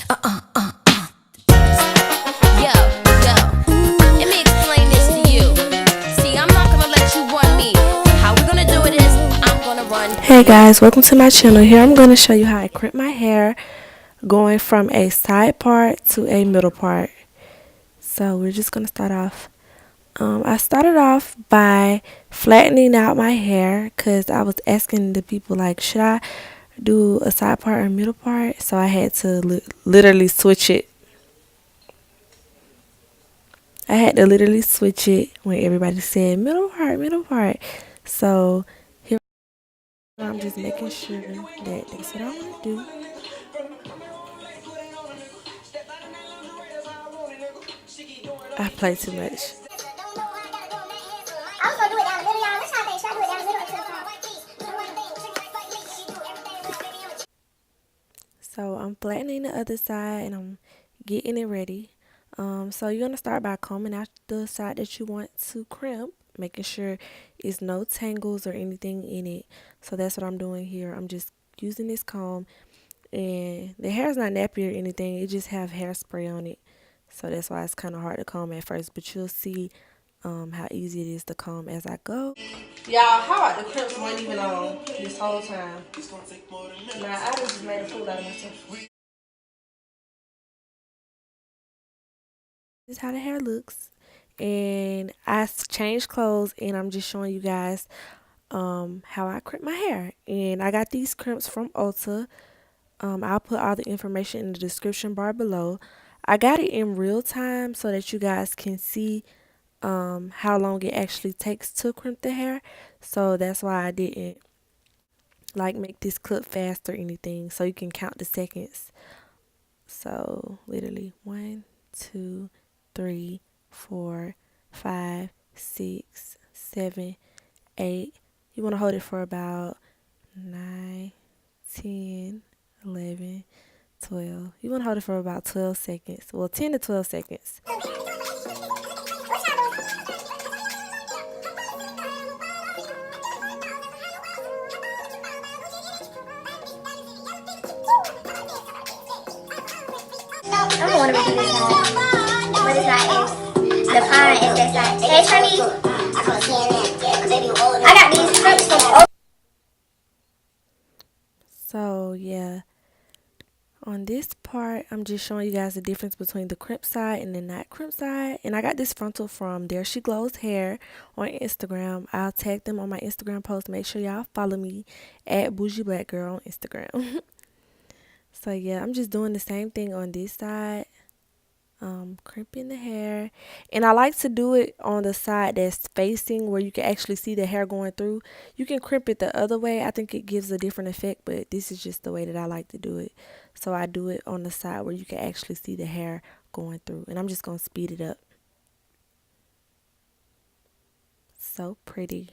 Yo, yo, let me explain this to you. See, I'm not gonna let you run me. How we're gonna do it is, I'm gonna run. Hey guys, welcome to my channel. Here I'm going to show you how I crimp my hair going from a side part to a middle part. So we're just going to start off. I started off by flattening out my hair because I was asking the people like, should I do a side part or middle part? So I had to literally switch it. I had to literally switch it when everybody said middle part, middle part. So here I'm just making sure that that's what I want to do. I play too much. So I'm flattening the other side and I'm getting it ready. So you're gonna start by combing out the side that you want to crimp, making sure it's no tangles or anything in it. So that's what I'm doing here. I'm just using this comb, and the hair is not nappy or anything. It just have hairspray on it. So that's why it's kind of hard to comb at first, but you'll see how easy it is to comb as I go. Y'all, how about the crimps weren't even on this whole time? Nah, I just made a fool out of myself. This is how the hair looks, and I changed clothes, and I'm just showing you guys how I crimp my hair. And I got these crimps from Ulta. I'll put all the information in the description bar below. I got it in real time so that you guys can see how long it actually takes to crimp the hair. So that's why I didn't like make this clip fast or anything, so you can count the seconds. So literally 1, 2, 3, 4, 5, 6, 7, 8. You want to hold it for about 9, 10, 11, 12. You want to hold it for about 12 seconds. Well, 10 to 12 seconds. I don't want to redo this side. But it's not is the pine is that side. Hey, Trini. I got these strips from So yeah, on this part, I'm just showing you guys the difference between the crimp side and the not crimp side. And I got this frontal from There She Glows Hair on Instagram. I'll tag them on my Instagram post. Make sure y'all follow me at BoujieBlackGirl on Instagram. So yeah, I'm just doing the same thing on this side. Crimping the hair, and I like to do it on the side that's facing where you can actually see the hair going through. You can crimp it the other way. I think it gives a different effect, but this is just the way that I like to do it. So I do it on the side where you can actually see the hair going through, and I'm just gonna speed it up. So pretty.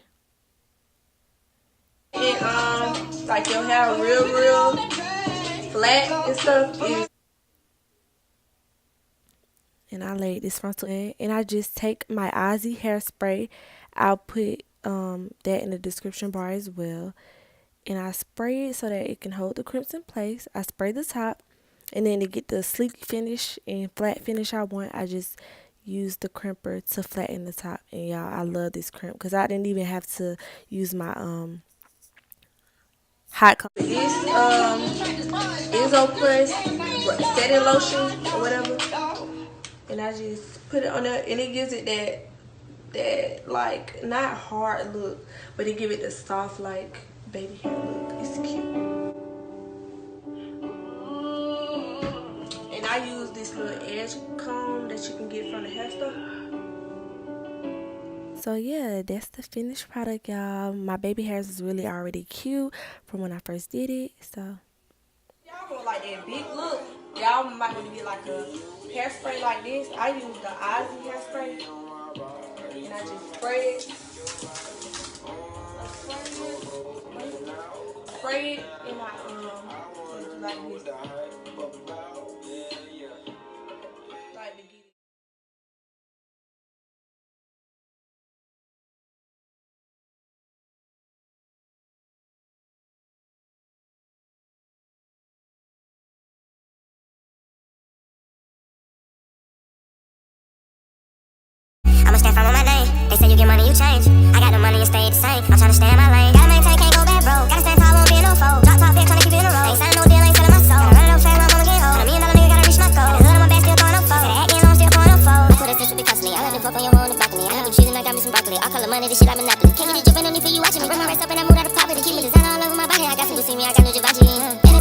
And like your hair real flat and stuff is, and I laid this frontal in, and I just take my Aussie hairspray. I'll put that in the description bar as well, and I spray it so that it can hold the crimps in place. I spray the top, and then to get the sleek finish and flat finish I want, I just use the crimper to flatten the top. And y'all, I love this crimp because I didn't even have to use my hot comb. This Isoplus setting lotion or whatever, and I just put it on there, and it gives it that like not hard look, but it give it the soft like baby hair look. It's cute. And I use this little edge comb that you can get from the hairstore. So yeah, that's the finished product, y'all. My baby hairs is really already cute from when I first did it. So y'all want like that big look, y'all might want to get like a hairspray like this. I use the Aussie hairspray, and I just spray it. Spray it in my like this. stand firm on my name. They say you get money, you change. I got the money and stay the same. I'm tryna stay in my lane. Gotta maintain, can't go back, bro. Gotta stand tall, won't be in no fold. Drop top pick, tryna keep it in a row. Ain't signing no deal, ain't selling my soul. Gotta run it up fast, my mama get old. $100 million nigga, gotta reach my goal. Got the hood on my back, still throwing up foes. Say the hat getting on, still pouring up foes. I put a sister be costly. I let the fuck on your hoe on the balcony. I got them cheese and I got me some broccoli. I call the money, this shit like Monopoly. Can't get it dripping, no need for you watching me. Bring my rest up and I move out of poverty. Keep me designer all over my body. I got some to see me, I got new Givenchy.